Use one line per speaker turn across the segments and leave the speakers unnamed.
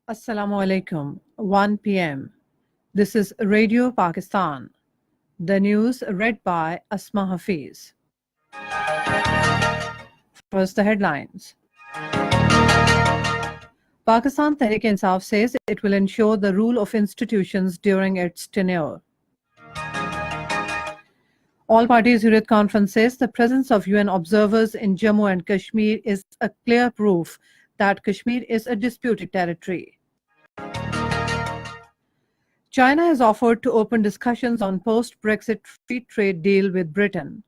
Assalamu alaikum, 1 p.m. This is Radio Pakistan. The news read by Asma Hafeez. First, the headlines. Pakistan Tehreek-e-Insaf says it will ensure the rule of institutions during its tenure. All Parties Hurriyat Conference says the presence of UN observers in Jammu and Kashmir is a clear proof that Kashmir is a disputed territory. China has offered to open discussions on post-Brexit free trade deal with Britain.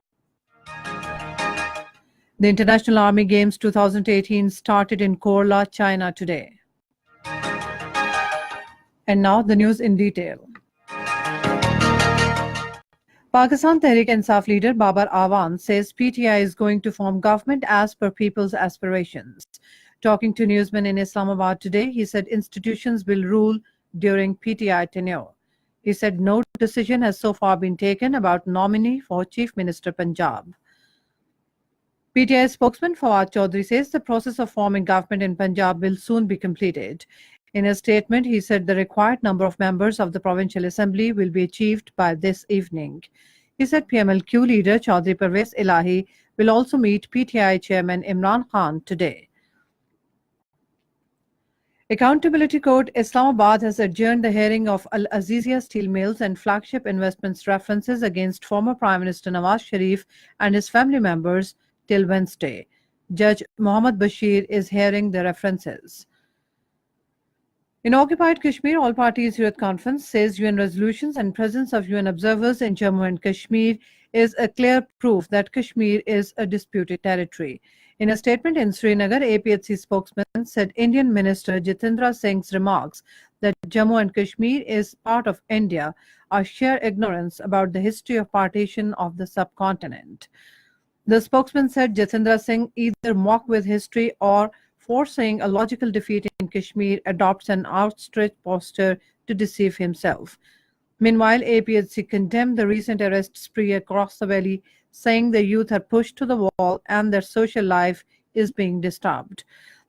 The International Army Games 2018 started in Korla, China today. And now the news in detail. Pakistan Tehreek-e-Insaf leader Babar Awan says PTI is going to form government as per people's aspirations. Talking to newsmen in Islamabad today, he said institutions will rule during PTI tenure. He said no decision has so far been taken about nominee for Chief Minister Punjab. PTI spokesman Fawad Chaudhry says the process of forming government in Punjab will soon be completed. In a statement, he said the required number of members of the Provincial Assembly will be achieved by this evening. He said PMLQ leader Chaudhry Parvez Elahi will also meet PTI chairman Imran Khan today. Accountability Court Islamabad has adjourned the hearing of Al Azizia Steel Mills and Flagship Investments references against former Prime Minister Nawaz Sharif and his family members till Wednesday. Judge Mohammad Bashir is hearing the references. In occupied Kashmir, All Parties Hurriyat Conference says UN resolutions and presence of UN observers in Jammu and Kashmir is a clear proof that Kashmir is a disputed territory. In a statement in Srinagar, APHC spokesman said Indian Minister Jitendra Singh's remarks that Jammu and Kashmir is part of India are sheer ignorance about the history of partition of the subcontinent. The spokesman said Jitendra Singh either mock with history or, foreseeing a logical defeat in Kashmir, adopts an outstretched posture to deceive himself. Meanwhile, APHC condemned the recent arrest spree across the valley, saying the youth are pushed to the wall and their social life is being disturbed.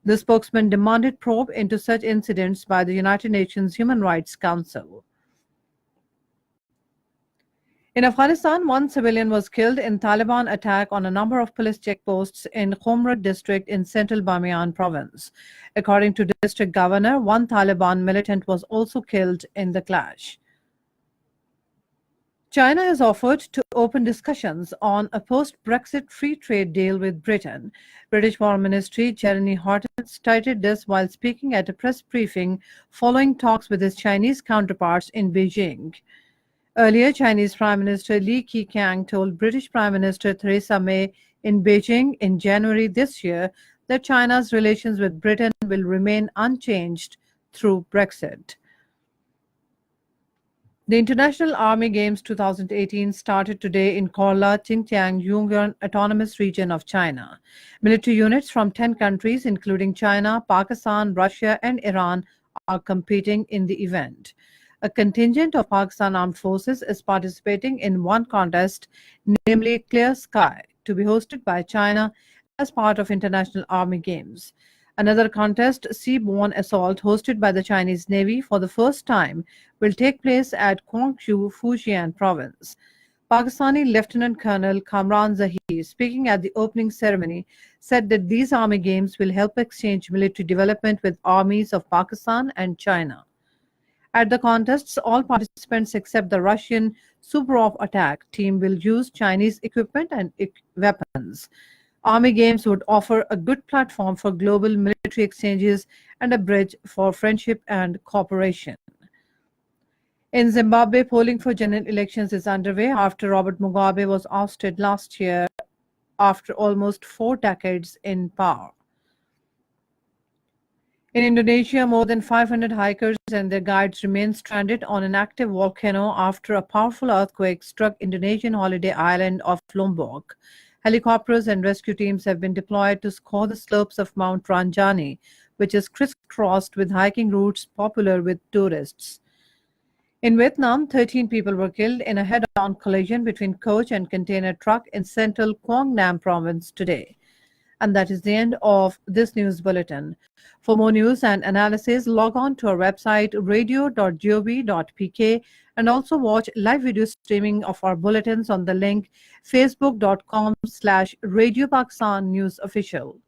The spokesman demanded probe into such incidents by the United Nations Human Rights Council. In Afghanistan, one civilian was killed in Taliban attack on a number of police checkposts in Khumrat district in central Bamiyan province. According to district governor, one Taliban militant was also killed in the clash. China has offered to open discussions on a post-Brexit free trade deal with Britain. British Foreign Ministry Jeremy Horton stated this while speaking at a press briefing following talks with his Chinese counterparts in Beijing. Earlier, Chinese Prime Minister Li Keqiang told British Prime Minister Theresa May in Beijing in January this year that China's relations with Britain will remain unchanged through Brexit. The International Army Games 2018 started today in Korla, Xinjiang, Yunnan Autonomous Region of China. Military units from 10 countries, including China, Pakistan, Russia, and Iran, are competing in the event. A contingent of Pakistan Armed Forces is participating in one contest, namely Clear Sky, to be hosted by China as part of International Army Games. Another contest, Seaborne Assault, hosted by the Chinese Navy for the first time, will take place at Guangzhou, Fujian Province. Pakistani Lieutenant Colonel Kamran Zahir, speaking at the opening ceremony, said that these Army Games will help exchange military development with armies of Pakistan and China. At the contests, all participants except the Russian Suvorov attack team will use Chinese equipment and weapons. Army Games would offer a good platform for global military exchanges and a bridge for friendship and cooperation. In Zimbabwe, polling for general elections is underway after Robert Mugabe was ousted last year after almost 4 decades in power. In Indonesia, more than 500 hikers and their guides remain stranded on an active volcano after a powerful earthquake struck Indonesian holiday island of Lombok. Helicopters and rescue teams have been deployed to scour the slopes of Mount Ranjani, which is crisscrossed with hiking routes popular with tourists. In Vietnam, 13 people were killed in a head-on collision between coach and container truck in central Quang Nam province today. And that is the end of this news bulletin. For more news and analysis, log on to our website radio.gov.pk and also watch live video streaming of our bulletins on the link facebook.com/Radio Pakistan News Official.